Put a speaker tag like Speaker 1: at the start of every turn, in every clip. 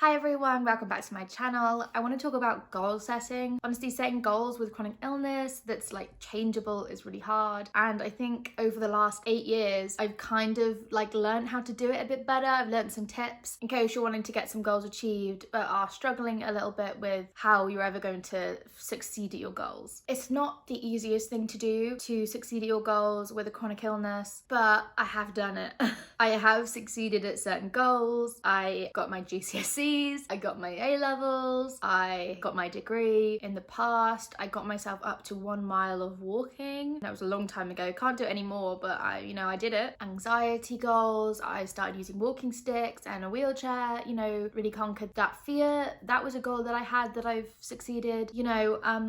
Speaker 1: Hi everyone, welcome back to my channel. I want to talk about goal setting. Honestly, setting goals with chronic illness that's like changeable is really hard. And I think over the last 8 years, I've kind of learned how to do it a bit better. I've learned some tips in case you're wanting to get some goals achieved, but are struggling a little bit with how you're ever going to succeed at your goals. It's not the easiest thing to do to succeed at your goals with a chronic illness, but I have done it. I have succeeded at certain goals. I got my GCSEs, I got my A-levels, I got my degree. In the past, I got myself up to 1 mile of walking. That was a long time ago. Can't do it anymore, but I did it. Anxiety goals, I started using walking sticks and a wheelchair, really conquered that fear. That was a goal that I had that I've succeeded,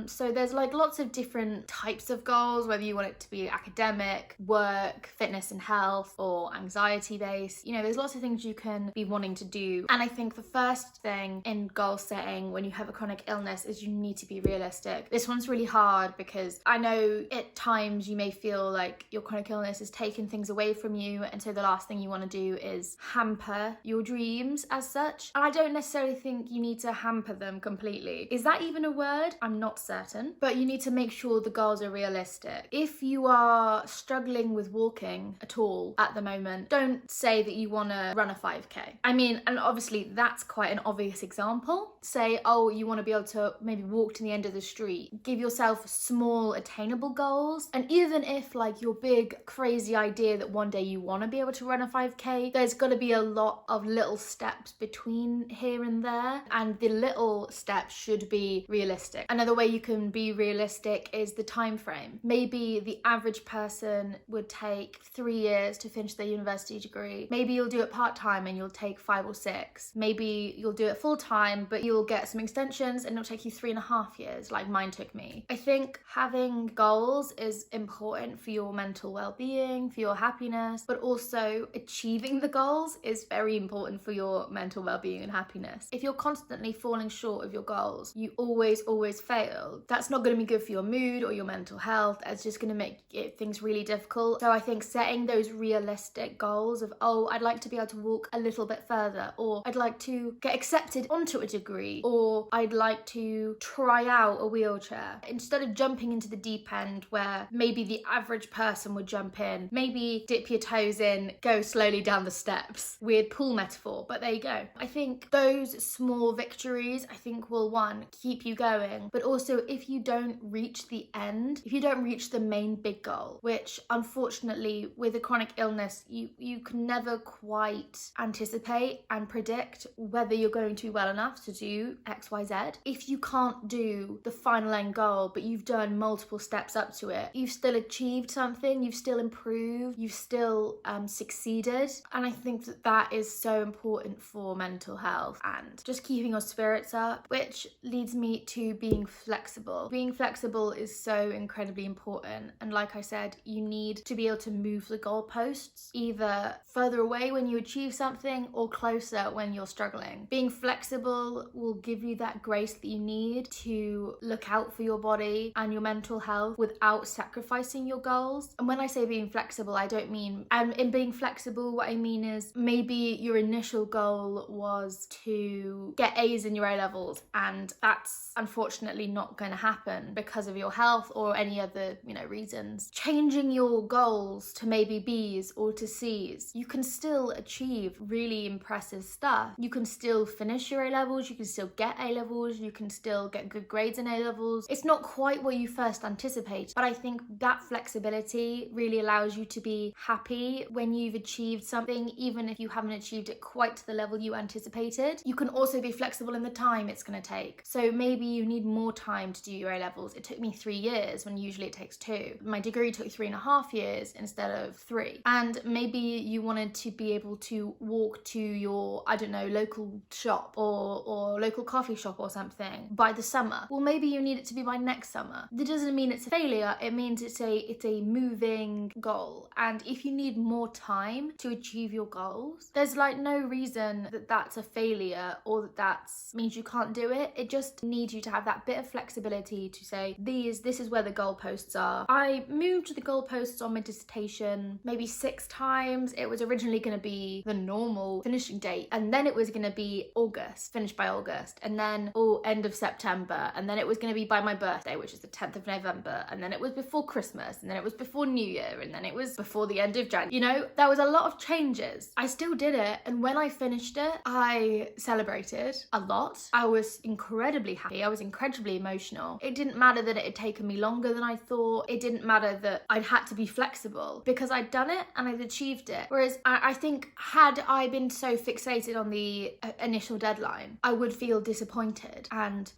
Speaker 1: so there's lots of different types of goals, whether you want it to be academic, work, fitness and health, or anxiety based. There's lots of things you can be wanting to do. And I think the first thing in goal setting when you have a chronic illness is you need to be realistic. This one's really hard because I know at times you may feel like your chronic illness is taking things away from you, and so the last thing you want to do is hamper your dreams as such. And I don't necessarily think you need to hamper them completely. Is that even a word? I'm not certain. But you need to make sure the goals are realistic. If you are struggling with walking at all at the moment, don't say that you want to run a 5k. And obviously that's quite an obvious example. Say, oh, you want to be able to maybe walk to the end of the street. Give yourself small attainable goals. And even if your big crazy idea that one day you want to be able to run a 5k, there's got to be a lot of little steps between here and there, and the little steps should be realistic. Another way you can be realistic is the time frame. Maybe the average person would take 3 years to finish their university degree. Maybe you'll do it part-time and you'll take 5 or 6. Maybe you'll do it full-time, but you'll get some extensions and it'll take you 3.5 years, like mine took me. I think having goals is important for your mental well-being, for your happiness, but also achieving the goals is very important for your mental well-being and happiness. If you're constantly falling short of your goals, you always fail. That's not going to be good for your mood or your mental health. It's just going to make things really difficult. So I think setting those realistic goals of, oh, I'd like to be able to walk a little bit further, or I'd like to get accepted onto a degree, or I'd like to try out a wheelchair. Instead of jumping into the deep end where maybe the average person would jump in, maybe dip your toes in, go slowly down the steps. Weird pool metaphor, but there you go. I think those small victories, will, one, keep you going, but also if you don't reach the end, if you don't reach the main big goal, which unfortunately with a chronic illness, you can never quite anticipate and predict whether you're going to be well enough to do X, Y, Z. If you can't do the final end goal, but you've done multiple steps up to it, you've still achieved something, you've still improved, you've still succeeded. And I think that is so important for mental health and just keeping your spirits up, which leads me to being flexible. Being flexible is so incredibly important. And like I said, you need to be able to move the goalposts either further away when you achieve something or closer when you're struggling. Being flexible will give you that grace that you need to look out for your body and your mental health without sacrificing your goals. And when I say being flexible, I don't mean, in being flexible, what I mean is maybe your initial goal was to get A's in your A-levels, and that's unfortunately not going to happen because of your health or any other, reasons. Changing your goals to maybe B's or to C's, you can still achieve really impressive stuff. You can still finish your A-levels, you can still get A-levels, you can still get good grades in A-levels. It's not quite what you first anticipated, but I think that flexibility really allows you to be happy when you've achieved something, even if you haven't achieved it quite to the level you anticipated. You can also be flexible in the time it's going to take. So maybe you need more time to do your A-levels. It took me 3 years when usually it takes 2. My degree took 3.5 years instead of 3. And maybe you wanted to be able to walk to your, local shop or local coffee shop or something by the summer. Well, maybe you need it to be by next summer. That doesn't mean it's a failure. It means it's a moving goal. And if you need more time to achieve your goals, there's no reason that that's a failure or that means you can't do it. It just needs you to have that bit of flexibility to say, this is where the goalposts are. I moved the goalposts on my dissertation maybe 6 times. It was originally going to be the normal finishing date, and then it was going to be be August, finished by August, and then end of September, and then it was going to be by my birthday, which is the 10th of November, and then it was before Christmas, and then it was before New Year, and then it was before the end of January. You know, there was a lot of changes. I still did it, and when I finished it, I celebrated a lot. I was incredibly happy. I was incredibly emotional. It didn't matter that it had taken me longer than I thought. It didn't matter that I'd had to be flexible because I'd done it and I'd achieved it. Whereas I think had I been so fixated on the initial deadline, I would feel disappointed and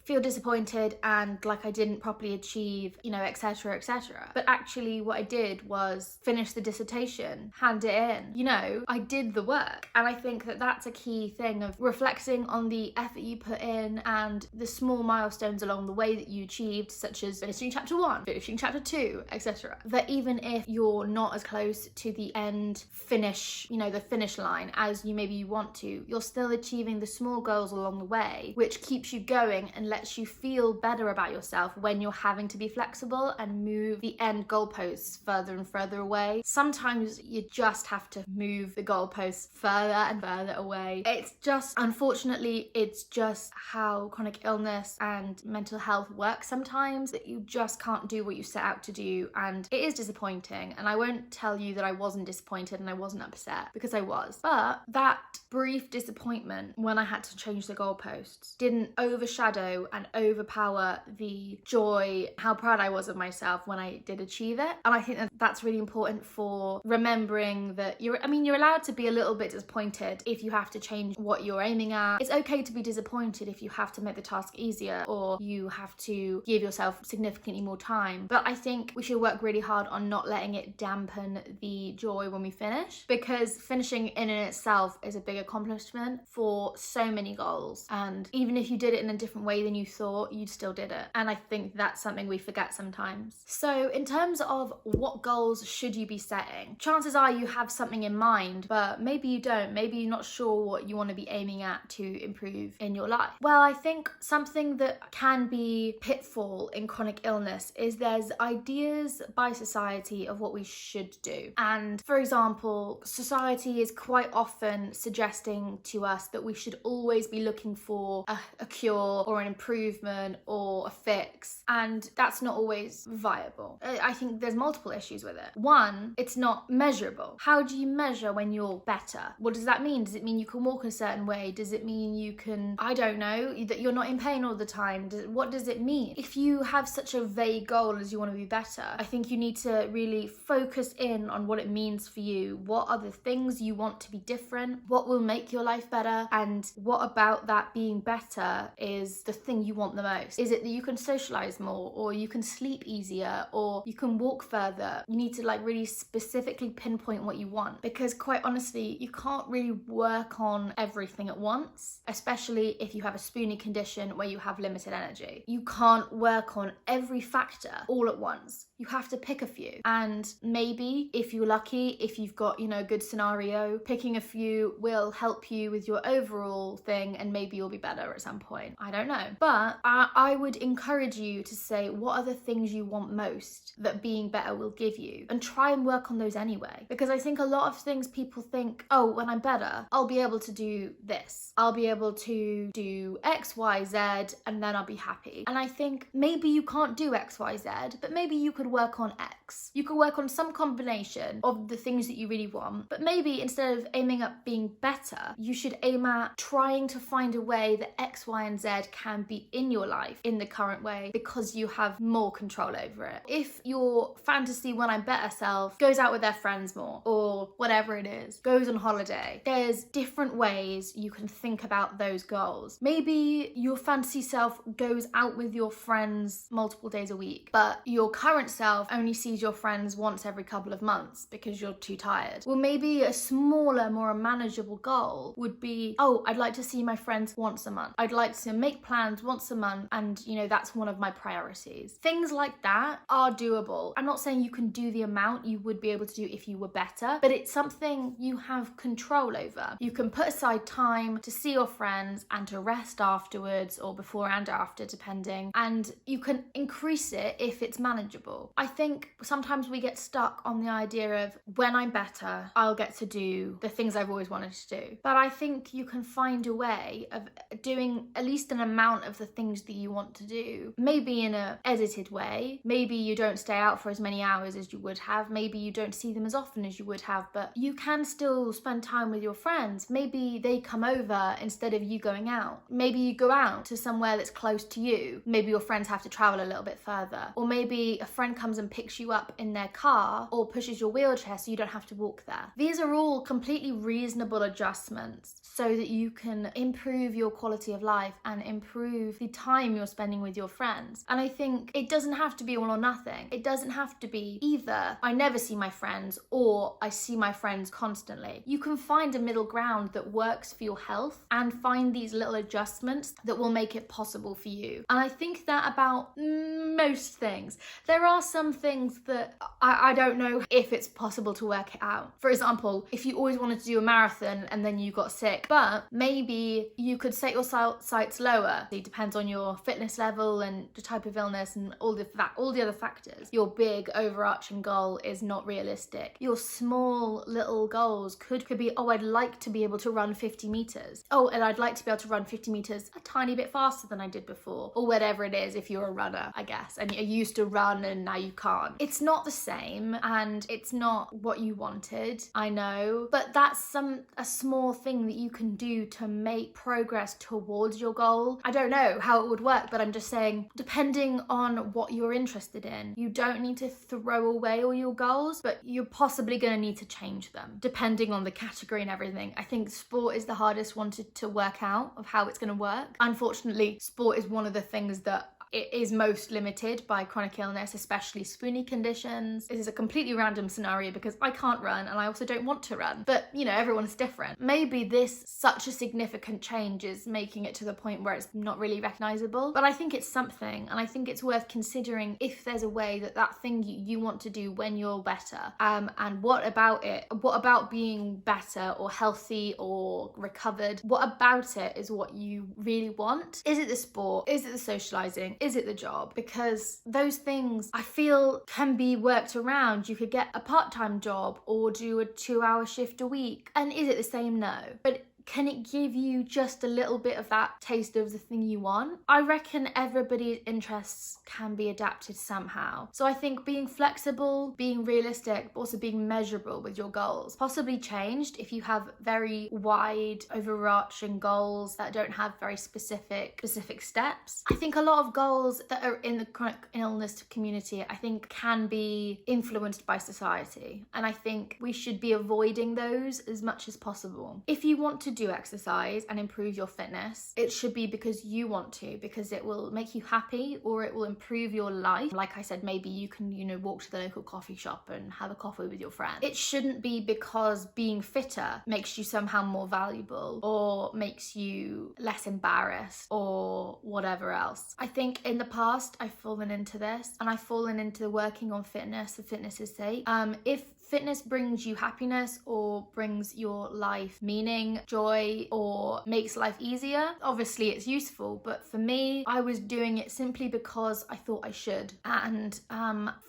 Speaker 1: like I didn't properly achieve, you know, etc, etc. But actually what I did was finish the dissertation, hand it in. You know, I did the work. And I think that that's a key thing of reflecting on the effort you put in and the small milestones along the way that you achieved, such as finishing chapter 1, finishing chapter 2, etc. That even if you're not as close to the end finish, you know, the finish line as you maybe want to, you're still achieving the small goals along the way, which keeps you going and lets you feel better about yourself when you're having to be flexible and move the end goalposts further and further away. Sometimes you just have to move the goalposts further and further away. It's just, unfortunately, it's just how chronic illness and mental health works sometimes, that you just can't do what you set out to do, and it is disappointing. And I won't tell you that I wasn't disappointed and I wasn't upset, because I was. But that brief disappointment when I had to change the goalposts didn't overshadow and overpower the joy, how proud I was of myself when I did achieve it. And I think that that's really important for remembering that you're allowed to be a little bit disappointed if you have to change what you're aiming at. It's okay to be disappointed if you have to make the task easier or you have to give yourself significantly more time. But I think we should work really hard on not letting it dampen the joy when we finish, because finishing in itself is a big accomplishment for so many goals. And even if you did it in a different way than you thought, you still did it. And I think that's something we forget sometimes. So in terms of what goals should you be setting, chances are you have something in mind, but maybe you don't. Maybe you're not sure what you want to be aiming at to improve in your life. Well, I think something that can be pitfall in chronic illness is there's ideas by society of what we should do. And for example, society is quite often suggesting to us that we should always be looking for a cure or an improvement or a fix, and that's not always viable. I think there's multiple issues with it. One, it's not measurable. How do you measure when you're better? What does that mean? Does it mean you can walk a certain way? Does it mean you can, I don't know, that you're not in pain all the time? What does it mean? If you have such a vague goal as you want to be better, I think you need to really focus in on what it means for you. What are the things you want to be different? What will make your life better? And what about that being better is the thing you want the most? Is it that you can socialize more, or you can sleep easier, or you can walk further? You need to really specifically pinpoint what you want, because quite honestly, you can't really work on everything at once, especially if you have a spoonie condition where you have limited energy. You can't work on every factor all at once. You have to pick a few. And maybe if you're lucky, if you've got, a good scenario, picking a few will help you with your overall thing, and maybe you'll be better at some point. I don't know. But I would encourage you to say, what are the things you want most that being better will give you? And try and work on those anyway. Because I think a lot of things people think, oh, when I'm better, I'll be able to do this. I'll be able to do X, Y, Z, and then I'll be happy. And I think maybe you can't do X, Y, Z, but maybe you could work on X. You could work on some combination of the things that you really want, but maybe instead of aiming at being better, you should aim at trying to find a way that X, Y, and Z can be in your life in the current way, because you have more control over it. If your fantasy when I'm better self goes out with their friends more, or whatever it is, goes on holiday, there's different ways you can think about those goals. Maybe your fantasy self goes out with your friends multiple days a week, but your current self only sees your friends once every couple of months because you're too tired. Well, maybe a smaller, more manageable goal would be, oh, I'd like to see my friends once a month. I'd like to make plans once a month, and that's one of my priorities. Things like that are doable. I'm not saying you can do the amount you would be able to do if you were better, but it's something you have control over. You can put aside time to see your friends and to rest afterwards, or before and after, depending, and you can increase it if it's manageable. I think sometimes we get stuck on the idea of when I'm better, I'll get to do the things I've always wanted to do. But I think you can find a way of doing at least an amount of the things that you want to do, maybe in an edited way. Maybe you don't stay out for as many hours as you would have. Maybe you don't see them as often as you would have, but you can still spend time with your friends. Maybe they come over instead of you going out. Maybe you go out to somewhere that's close to you. Maybe your friends have to travel a little bit further. Or maybe a friend comes and picks you up in their car or pushes your wheelchair so you don't have to walk there. These are all completely reasonable adjustments so that you can improve your quality of life and improve the time you're spending with your friends. And I think it doesn't have to be all or nothing. It doesn't have to be either I never see my friends or I see my friends constantly. You can find a middle ground that works for your health and find these little adjustments that will make it possible for you. And I think that about most things. There are some things that I don't know if it's possible to work it out. For example, if you always wanted to do a marathon and then you got sick, but maybe you could set your sights lower. It depends on your fitness level and the type of illness and all the other factors. Your big overarching goal is not realistic. Your small little goals could be, oh, I'd like to be able to run 50 meters. Oh, and I'd like to be able to run 50 meters a tiny bit faster than I did before, or whatever it is if you're a runner, I guess, and you used to run and now you can't. It's not the same and it's not what you wanted, I know, but that's a small thing that you can do to make progress towards your goal. I don't know how it would work, but I'm just saying, depending on what you're interested in, you don't need to throw away all your goals, but you're possibly going to need to change them depending on the category and everything. I think sport is the hardest one to work out of how it's going to work. Unfortunately, sport is one of the things that it is most limited by chronic illness, especially spoonie conditions. This is a completely random scenario because I can't run and I also don't want to run. But, you know, everyone's different. Maybe this such a significant change is making it to the point where it's not really recognizable. But I think it's something, and I think it's worth considering if there's a way that thing you want to do when you're better. And what about it? What about being better or healthy or recovered? What about it is what you really want? Is it the sport? Is it the socializing? Is it the job? Because those things I feel can be worked around. You could get a part-time job or do a 2-hour shift a week. And is it the same? No. But can it give you just a little bit of that taste of the thing you want? I reckon everybody's interests can be adapted somehow. So I think being flexible, being realistic, but also being measurable with your goals, possibly changed if you have very wide, overarching goals that don't have very specific steps. I think a lot of goals that are in the chronic illness community, I think can be influenced by society. And I think we should be avoiding those as much as possible. If you want to do exercise and improve your fitness, it should be because you want to, because it will make you happy or it will improve your life. Like I said, maybe you can, walk to the local coffee shop and have a coffee with your friend. It shouldn't be because being fitter makes you somehow more valuable or makes you less embarrassed or whatever else. I think in the past I've fallen into this, and I've fallen into working on fitness for fitness's sake. If fitness brings you happiness or brings your life meaning, joy, or makes life easier, obviously it's useful. But for me, I was doing it simply because I thought I should. And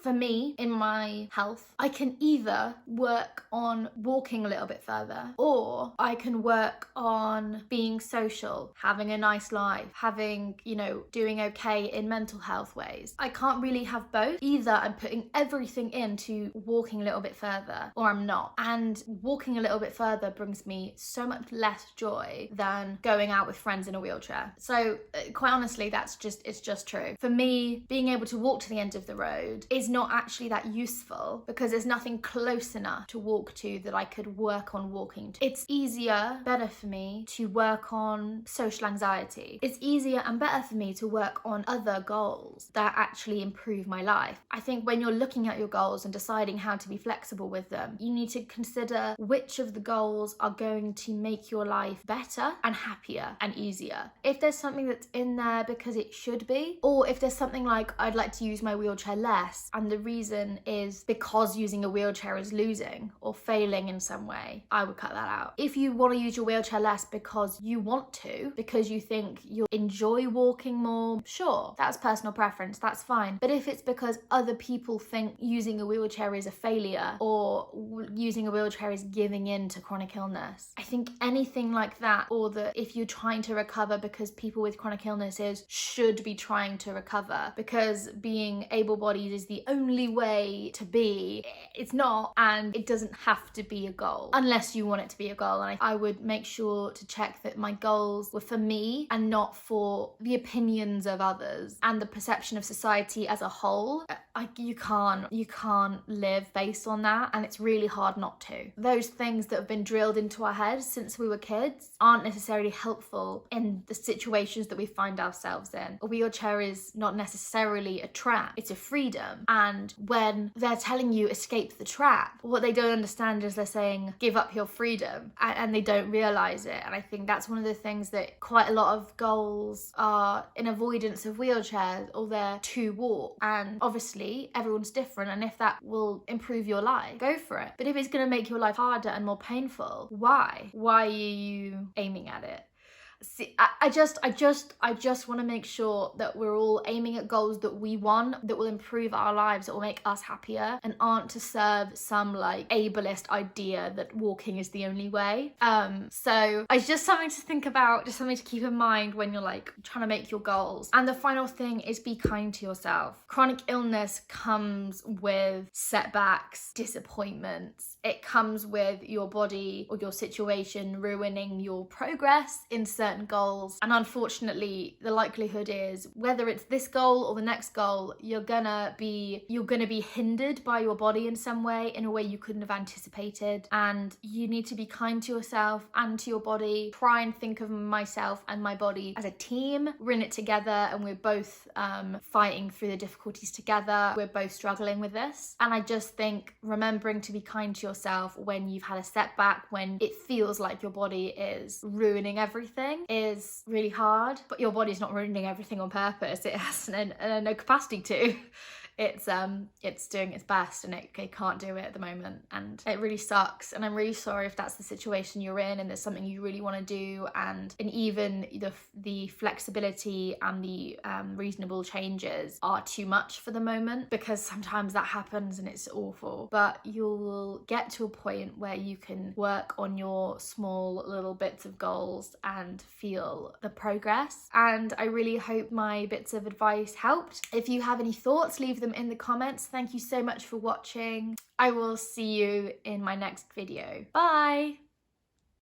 Speaker 1: for me, in my health, I can either work on walking a little bit further, or I can work on being social, having a nice life, having, doing okay in mental health ways. I can't really have both. Either I'm putting everything into walking a little bit further, or I'm not. And walking a little bit further brings me so much less joy than going out with friends in a wheelchair. So quite honestly, it's just true. For me, being able to walk to the end of the road is not actually that useful because there's nothing close enough to walk to that I could work on walking to. It's better for me to work on social anxiety. It's easier and better for me to work on other goals that actually improve my life. I think when you're looking at your goals and deciding how to be flexible flexible with them. You need to consider which of the goals are going to make your life better and happier and easier. If there's something that's in there because it should be, or if there's something like, I'd like to use my wheelchair less, and the reason is because using a wheelchair is losing or failing in some way, I would cut that out. If you want to use your wheelchair less because you want to, because you think you'll enjoy walking more, sure, that's personal preference, that's fine. But if it's because other people think using a wheelchair is a failure, or using a wheelchair is giving in to chronic illness, I think anything like that, or that if you're trying to recover because people with chronic illnesses should be trying to recover because being able-bodied is the only way to be, it's not, and it doesn't have to be a goal unless you want it to be a goal. And I would make sure to check that my goals were for me and not for the opinions of others and the perception of society as a whole. You can't live based on that, and it's really hard not to. Those things that have been drilled into our heads since we were kids aren't necessarily helpful in the situations that we find ourselves in. A wheelchair is not necessarily a trap, it's a freedom. And when they're telling you escape the trap, what they don't understand is they're saying give up your freedom, and they don't realize it. And I think that's one of the things that quite a lot of goals are in avoidance of wheelchairs, or they're to walk. And obviously everyone's different, and if that will improve your life, go for it. But if it's going to make your life harder and more painful, why are you aiming at it? See, I just want to make sure that we're all aiming at goals that we want, that will improve our lives, that will make us happier, and aren't to serve some like ableist idea that walking is the only way. So it's just something to think about, just something to keep in mind when you're like trying to make your goals. And the final thing is be kind to yourself. Chronic illness comes with setbacks, disappointments. It comes with your body or your situation ruining your progress in certain goals. And unfortunately, the likelihood is whether it's this goal or the next goal, you're gonna be hindered by your body in some way, in a way you couldn't have anticipated. And you need to be kind to yourself and to your body. Try and think of myself and my body as a team. We're in it together, and we're both fighting through the difficulties together. We're both struggling with this. And I just think remembering to be kind to yourself when you've had a setback, when it feels like your body is ruining everything, is really hard. But your body's not ruining everything on purpose. It has no capacity to. It's doing its best, and it can't do it at the moment, and it really sucks. And I'm really sorry if that's the situation you're in and there's something you really want to do, and even the flexibility and the reasonable changes are too much for the moment, because sometimes that happens and it's awful. But you'll get to a point where you can work on your small little bits of goals and feel the progress. And I really hope my bits of advice helped. If you have any thoughts, leave them in the comments. Thank you so much for watching. I will see you in my next video. Bye!